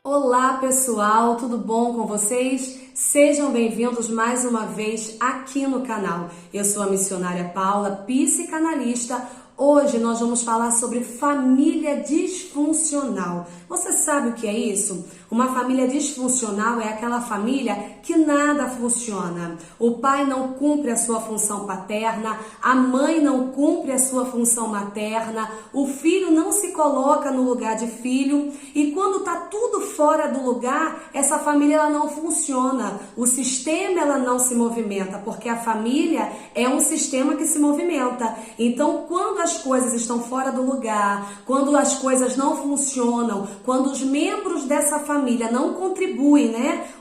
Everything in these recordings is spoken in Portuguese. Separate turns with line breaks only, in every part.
Olá pessoal, tudo bom com vocês? Sejam bem-vindos mais uma vez aqui no canal. Eu sou a missionária Paula, psicanalista. Hoje nós vamos falar sobre família disfuncional. Você sabe o que é isso? Uma família disfuncional é aquela família que nada funciona. O pai não cumpre a sua função paterna, a mãe não cumpre a sua função materna, o filho não se coloca no lugar de filho e quando tá tudo fora do lugar, essa família ela não funciona. O sistema ela não se movimenta, porque a família é um sistema que se movimenta. Então, quando as coisas estão fora do lugar, quando as coisas não funcionam, quando os membros dessa família não contribuem,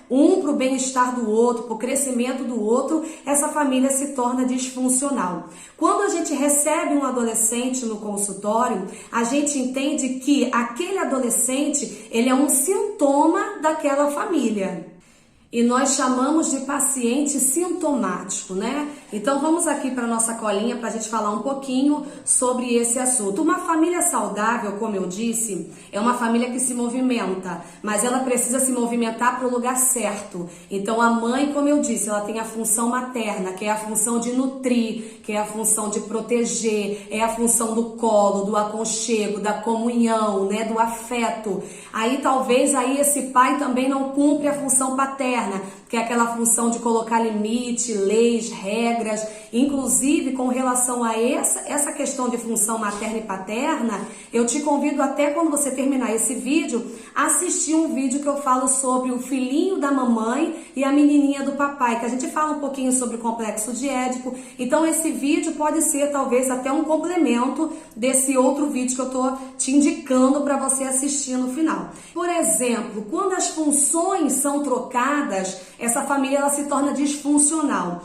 um para o bem-estar do outro, para o crescimento do outro, essa família se torna disfuncional. Quando a gente recebe um adolescente no consultório, a gente entende que aquele adolescente, ele é um sintoma daquela família. E nós chamamos de paciente sintomático, Então vamos aqui para a nossa colinha para a gente falar um pouquinho sobre esse assunto. Uma família saudável, como eu disse, é uma família que se movimenta, mas ela precisa se movimentar para o lugar certo. Então a mãe, como eu disse, ela tem a função materna, que é a função de nutrir, que é a função de proteger, é a função do colo, do aconchego, da comunhão, do afeto. Aí talvez esse pai também não cumpre a função paterna, que é aquela função de colocar limite, leis, regras, inclusive com relação a essa questão de função materna e paterna, eu te convido até quando você terminar esse vídeo, assistir um vídeo que eu falo sobre o filhinho da mamãe e a menininha do papai, que a gente fala um pouquinho sobre o complexo de Édipo. Então esse vídeo pode ser talvez até um complemento desse outro vídeo que eu tô te indicando para você assistir no final. Por exemplo, quando as funções são trocadas, essa família ela se torna disfuncional.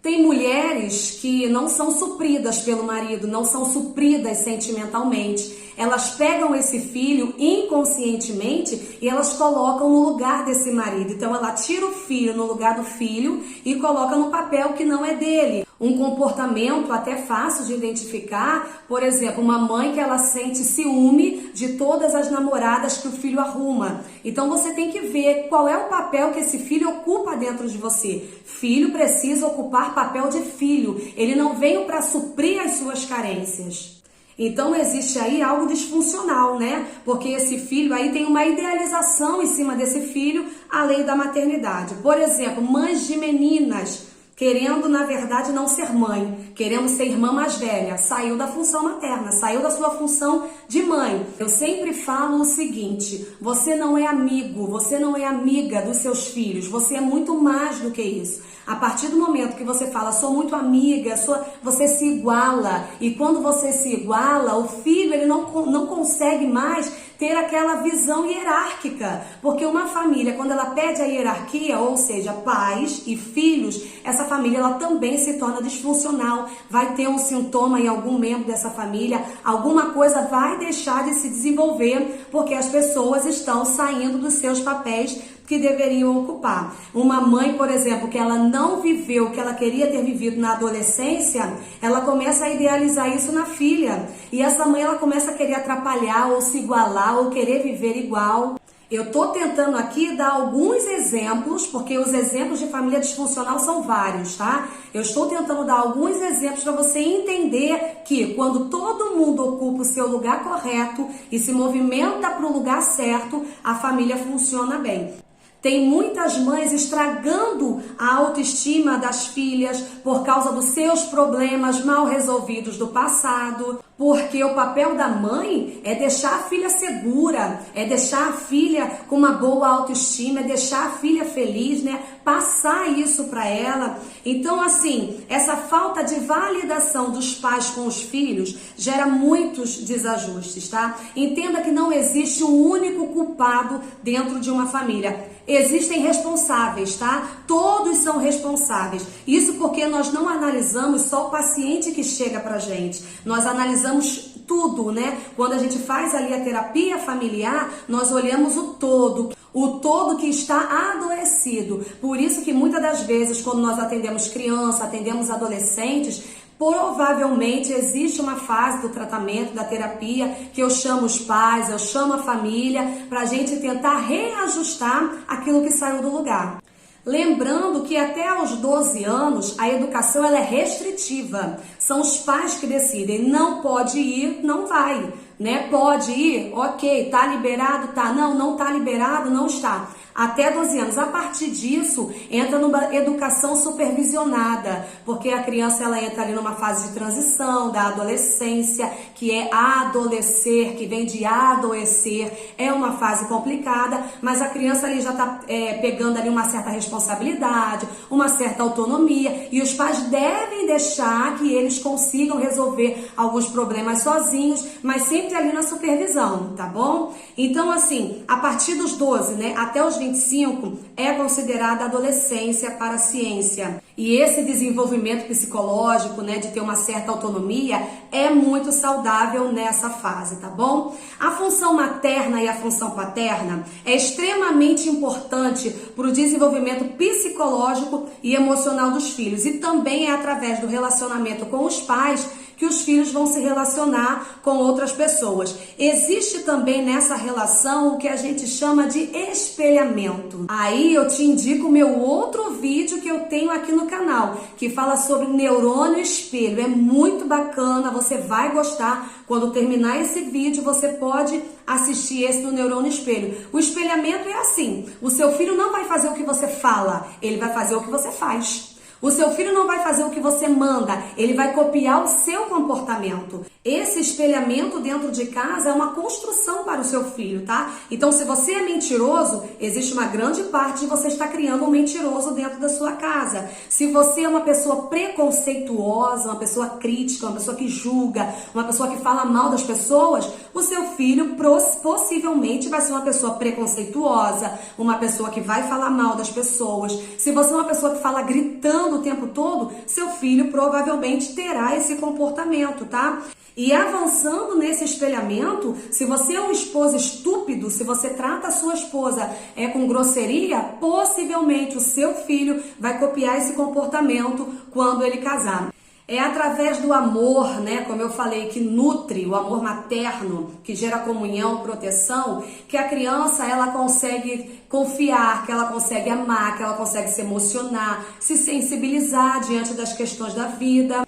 Tem mulheres que não são supridas pelo marido, não são supridas sentimentalmente. Elas pegam esse filho inconscientemente e elas colocam no lugar desse marido. Então ela tira o filho no lugar do filho e coloca no papel que não é dele. Um comportamento até fácil de identificar, por exemplo, uma mãe que ela sente ciúme de todas as namoradas que o filho arruma. Então você tem que ver qual é o papel que esse filho ocupa dentro de você. Filho precisa ocupar papel de filho. Ele não veio para suprir as suas carências. Então existe aí algo disfuncional, Porque esse filho aí tem uma idealização em cima desse filho, a lei da maternidade. Por exemplo, mães de meninas querendo, na verdade, não ser mãe, querendo ser irmã mais velha, saiu da função materna, saiu da sua função de mãe. Eu sempre falo o seguinte, você não é amigo, você não é amiga dos seus filhos, você é muito mais do que isso. A partir do momento que você fala, sou muito amiga, você se iguala, e quando você se iguala, o filho ele não consegue mais ter aquela visão hierárquica, porque uma família, quando ela perde a hierarquia, ou seja, pais e filhos, essa família ela também se torna disfuncional, vai ter um sintoma em algum membro dessa família, alguma coisa vai deixar de se desenvolver, porque as pessoas estão saindo dos seus papéis que deveriam ocupar. Uma mãe, por exemplo, que ela não viveu o que ela queria ter vivido na adolescência, ela começa a idealizar isso na filha. E essa mãe, ela começa a querer atrapalhar, ou se igualar, ou querer viver igual. Eu tô tentando aqui dar alguns exemplos, porque os exemplos de família disfuncional são vários, tá? Eu estou tentando dar alguns exemplos para você entender que quando todo mundo ocupa o seu lugar correto e se movimenta para o lugar certo, a família funciona bem. Tem muitas mães estragando a autoestima das filhas por causa dos seus problemas mal resolvidos do passado, porque o papel da mãe é deixar a filha segura, é deixar a filha com uma boa autoestima, é deixar a filha feliz, passar isso para ela. Então, assim, essa falta de validação dos pais com os filhos gera muitos desajustes, tá? Entenda que não existe um único culpado dentro de uma família. Existem responsáveis, tá? Todos são responsáveis. Isso porque nós não analisamos só o paciente que chega pra gente. Nós analisamos tudo, Quando a gente faz ali a terapia familiar, nós olhamos o todo que está adoecido. Por isso que muitas das vezes, quando nós atendemos crianças, atendemos adolescentes, provavelmente existe uma fase do tratamento, da terapia, que eu chamo os pais, eu chamo a família, para a gente tentar reajustar aquilo que saiu do lugar. Lembrando que até aos 12 anos a educação ela é restritiva, são os pais que decidem, não pode ir, não vai, né? Pode ir, ok, tá liberado, tá, não tá liberado, não está. Até 12 anos. A partir disso, entra numa educação supervisionada, porque a criança ela entra ali numa fase de transição da adolescência, que é adolescer, que vem de adoecer, é uma fase complicada, mas a criança ali já está pegando ali uma certa responsabilidade, uma certa autonomia, e os pais devem deixar que eles consigam resolver alguns problemas sozinhos, mas sempre ali na supervisão, tá bom? Então, assim, a partir dos 12, né, até os 25 é considerada adolescência para a ciência. E esse desenvolvimento psicológico, né, de ter uma certa autonomia, é muito saudável nessa fase, tá bom? A função materna e a função paterna é extremamente importante para o desenvolvimento psicológico e emocional dos filhos. E também é através do relacionamento com os pais que os filhos vão se relacionar com outras pessoas. Existe também nessa relação o que a gente chama de espelhamento. Aí eu te indico o meu outro vídeo que eu tenho aqui no canal, que fala sobre neurônio espelho. É muito bacana, você vai gostar. Quando terminar esse vídeo, você pode assistir esse do neurônio espelho. O espelhamento é assim, o seu filho não vai fazer o que você fala, ele vai fazer o que você faz. O seu filho não vai fazer o que você manda, ele vai copiar o seu comportamento. Esse espelhamento dentro de casa é uma construção para o seu filho, tá? Então, se você é mentiroso, existe uma grande parte de você estar criando um mentiroso dentro da sua casa. Se você é uma pessoa preconceituosa, uma pessoa crítica, uma pessoa que julga, uma pessoa que fala mal das pessoas, o seu filho possivelmente vai ser uma pessoa preconceituosa, uma pessoa que vai falar mal das pessoas. Se você é uma pessoa que fala gritando o tempo todo, seu filho provavelmente terá esse comportamento, tá? E avançando nesse espelhamento, se você é um esposo estúpido, se você trata a sua esposa com grosseria, possivelmente o seu filho vai copiar esse comportamento quando ele casar. É através do amor, né, como eu falei, que nutre, o amor materno, que gera comunhão, proteção, que a criança ela consegue confiar, que ela consegue amar, que ela consegue se emocionar, se sensibilizar diante das questões da vida.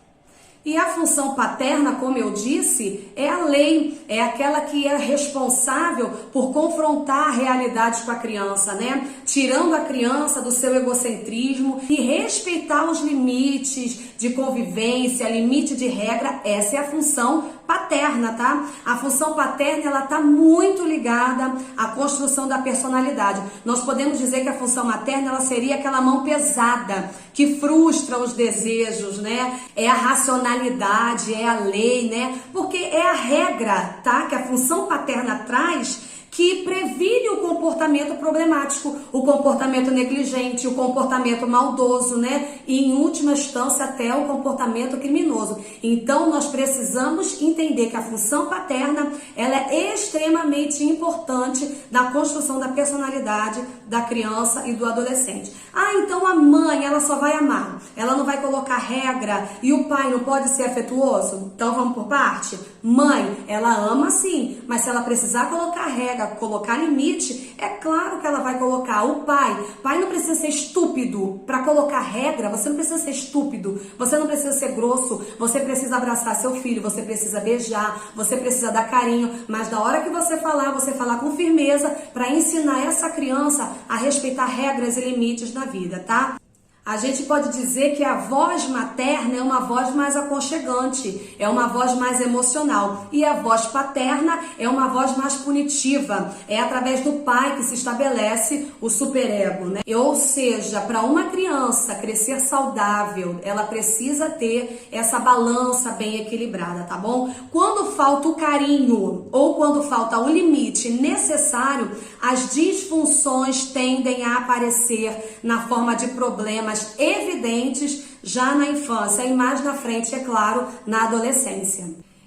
E a função paterna, como eu disse, é a lei, é aquela que é responsável por confrontar realidades com a criança, né? Tirando a criança do seu egocentrismo e respeitar os limites de convivência, limite de regra. Essa é a função paterna, tá? A função paterna, ela tá muito ligada à construção da personalidade. Nós podemos dizer que a função materna, ela seria aquela mão pesada que frustra os desejos, né? É a racionalidade, é a lei, né? Porque é a regra, tá? Que a função paterna traz, que previne o comportamento problemático, o comportamento negligente, o comportamento maldoso, né? E, em última instância, até o comportamento criminoso. Então, nós precisamos entender que a função paterna, ela é extremamente importante na construção da personalidade da criança e do adolescente. Ah, então a mãe, ela só vai amar, ela não vai colocar regra, e o pai não pode ser afetuoso? Então, vamos por parte? Mãe, ela ama sim, mas se ela precisar colocar regra, colocar limite, é claro que ela vai colocar. O pai não precisa ser estúpido para colocar regra. Você não precisa ser estúpido, você não precisa ser grosso, você precisa abraçar seu filho, você precisa beijar, você precisa dar carinho, mas na hora que você falar com firmeza para ensinar essa criança a respeitar regras e limites na vida, tá? A gente pode dizer que a voz materna é uma voz mais aconchegante, é uma voz mais emocional. E a voz paterna é uma voz mais punitiva. É através do pai que se estabelece o superego, né? Ou seja, para uma criança crescer saudável, ela precisa ter essa balança bem equilibrada, tá bom? Quando falta o carinho ou quando falta o limite necessário, as disfunções tendem a aparecer na forma de problemas evidentes já na infância e mais na frente, é claro, na adolescência.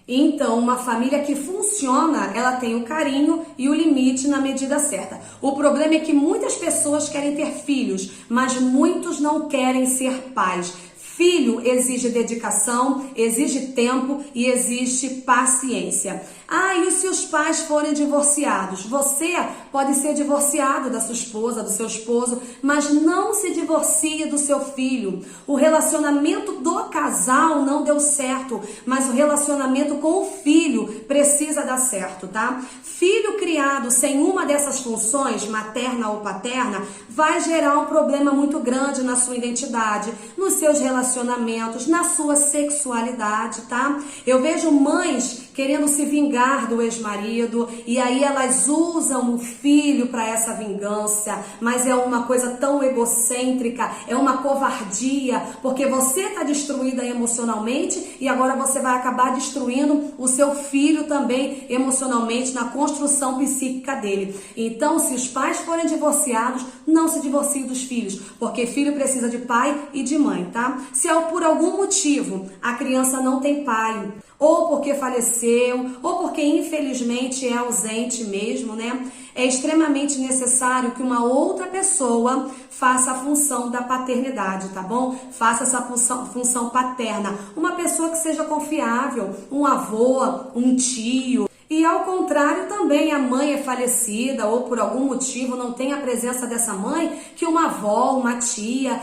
Então, uma família que funciona, ela tem o carinho e o limite na medida certa. O problema é que muitas pessoas querem ter filhos, mas muitos não querem ser pais. Filho exige dedicação, exige tempo e exige paciência. E se os pais forem divorciados? Você pode ser divorciado da sua esposa, do seu esposo, mas não se divorcie do seu filho. O relacionamento do casal não deu certo, mas o relacionamento com o filho precisa dar certo, tá? Filho criado sem uma dessas funções, materna ou paterna, vai gerar um problema muito grande na sua identidade, nos seus relacionamentos, na sua sexualidade, tá? Eu vejo mães querendo se vingar do ex-marido e aí elas usam o filho para essa vingança, mas é uma coisa tão egocêntrica, é uma covardia, porque você está destruída emocionalmente e agora você vai acabar destruindo o seu filho também emocionalmente na construção psíquica dele. Então, se os pais forem divorciados, não se divorcie dos filhos, porque filho precisa de pai e de mãe, tá? Se por algum motivo a criança não tem pai, ou porque faleceu, ou porque infelizmente é ausente mesmo, né? É extremamente necessário que uma outra pessoa faça a função da paternidade, tá bom? Faça essa função paterna. Uma pessoa que seja confiável, um avô, um tio. E ao contrário também, a mãe é falecida ou por algum motivo não tem a presença dessa mãe, que uma avó, uma tia...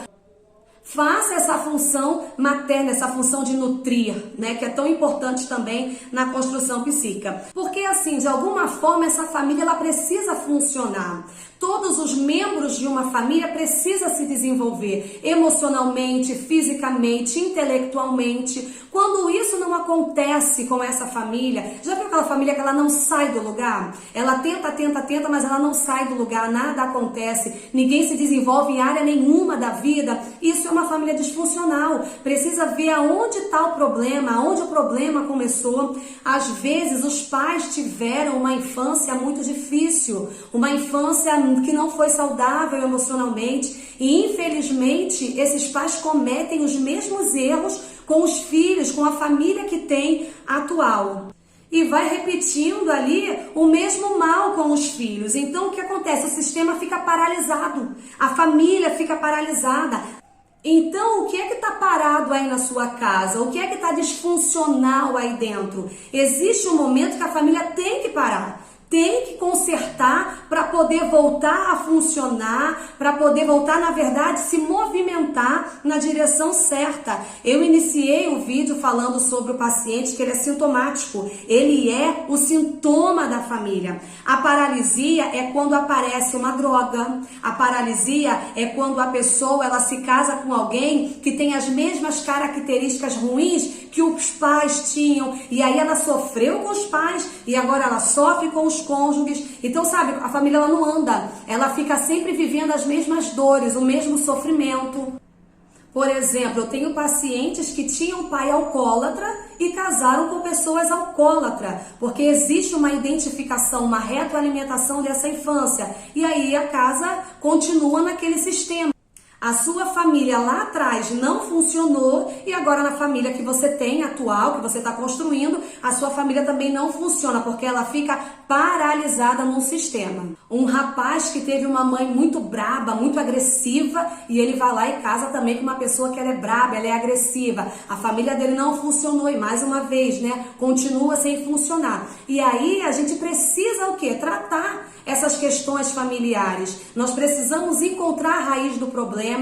Faça essa função materna, essa função de nutrir, né, que é tão importante também na construção psíquica. Porque assim, de alguma forma, essa família ela precisa funcionar. Todos os membros de uma família precisam se desenvolver emocionalmente, fisicamente, intelectualmente. Quando isso não acontece com essa família, já viu aquela família que ela não sai do lugar? Ela tenta, mas ela não sai do lugar, nada acontece, ninguém se desenvolve em área nenhuma da vida. Isso é uma família disfuncional. Precisa ver aonde está o problema, aonde o problema começou. Às vezes os pais tiveram uma infância muito difícil, uma infância que não foi saudável emocionalmente e infelizmente esses pais cometem os mesmos erros com os filhos, com a família que tem atual. E vai repetindo ali o mesmo mal com os filhos. Então o que acontece? O sistema fica paralisado, a família fica paralisada. Então, o que é que está parado aí na sua casa? O que é que está disfuncional aí dentro? Existe um momento que a família tem que parar. Tem que consertar para poder voltar a funcionar, para poder voltar, na verdade, se movimentar na direção certa. Eu iniciei o vídeo falando sobre o paciente que ele é sintomático. Ele é o sintoma da família. A paralisia é quando aparece uma droga. A paralisia é quando a pessoa ela se casa com alguém que tem as mesmas características ruins que os pais tinham. E aí ela sofreu com os pais e agora ela sofre com os cônjuges. Então, sabe, a família ela não anda, ela fica sempre vivendo as mesmas dores, o mesmo sofrimento. Por exemplo, eu tenho pacientes que tinham pai alcoólatra e casaram com pessoas alcoólatras, porque existe uma identificação, uma retroalimentação dessa infância. E aí a casa continua naquele sistema. A sua família lá atrás não funcionou e agora na família que você tem atual, que você está construindo, a sua família também não funciona, porque ela fica paralisada num sistema. Um rapaz que teve uma mãe muito braba, muito agressiva, e ele vai lá e casa também com uma pessoa que ela é braba, ela é agressiva. A família dele não funcionou e mais uma vez, né, continua sem funcionar. E aí a gente precisa o quê? Tratar essas questões familiares. Nós precisamos encontrar a raiz do problema.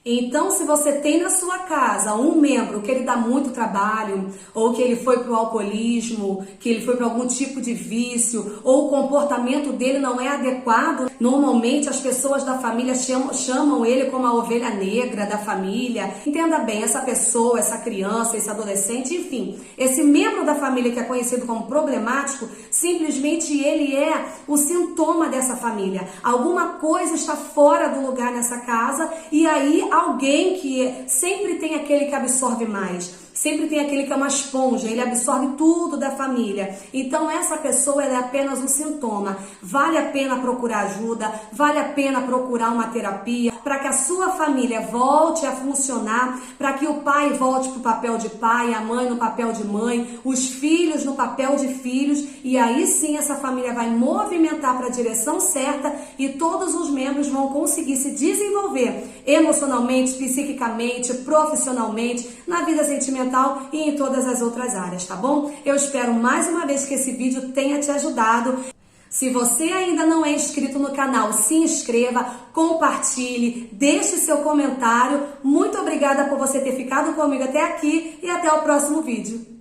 Então, se você tem na sua casa um membro que ele dá muito trabalho, ou que ele foi para o alcoolismo, que ele foi para algum tipo de vício, ou o comportamento dele não é adequado, normalmente as pessoas da família chamam ele como a ovelha negra da família. Entenda bem, essa pessoa, essa criança, esse adolescente, enfim, esse membro da família que é conhecido como problemático, simplesmente ele é o sintoma dessa família. Alguma coisa está fora do lugar nessa casa e aí alguém que sempre tem aquele que absorve mais. Sempre tem aquele que é uma esponja, ele absorve tudo da família. Então essa pessoa ela é apenas um sintoma. Vale a pena procurar ajuda, vale a pena procurar uma terapia para que a sua família volte a funcionar, para que o pai volte para o papel de pai, a mãe no papel de mãe, os filhos no papel de filhos, e aí sim essa família vai movimentar para a direção certa e todos os membros vão conseguir se desenvolver emocionalmente, emocionalmente, psiquicamente, profissionalmente, na vida sentimental e em todas as outras áreas, tá bom? Eu espero mais uma vez que esse vídeo tenha te ajudado. Se você ainda não é inscrito no canal, se inscreva, compartilhe, deixe seu comentário. Muito obrigada por você ter ficado comigo até aqui e até o próximo vídeo.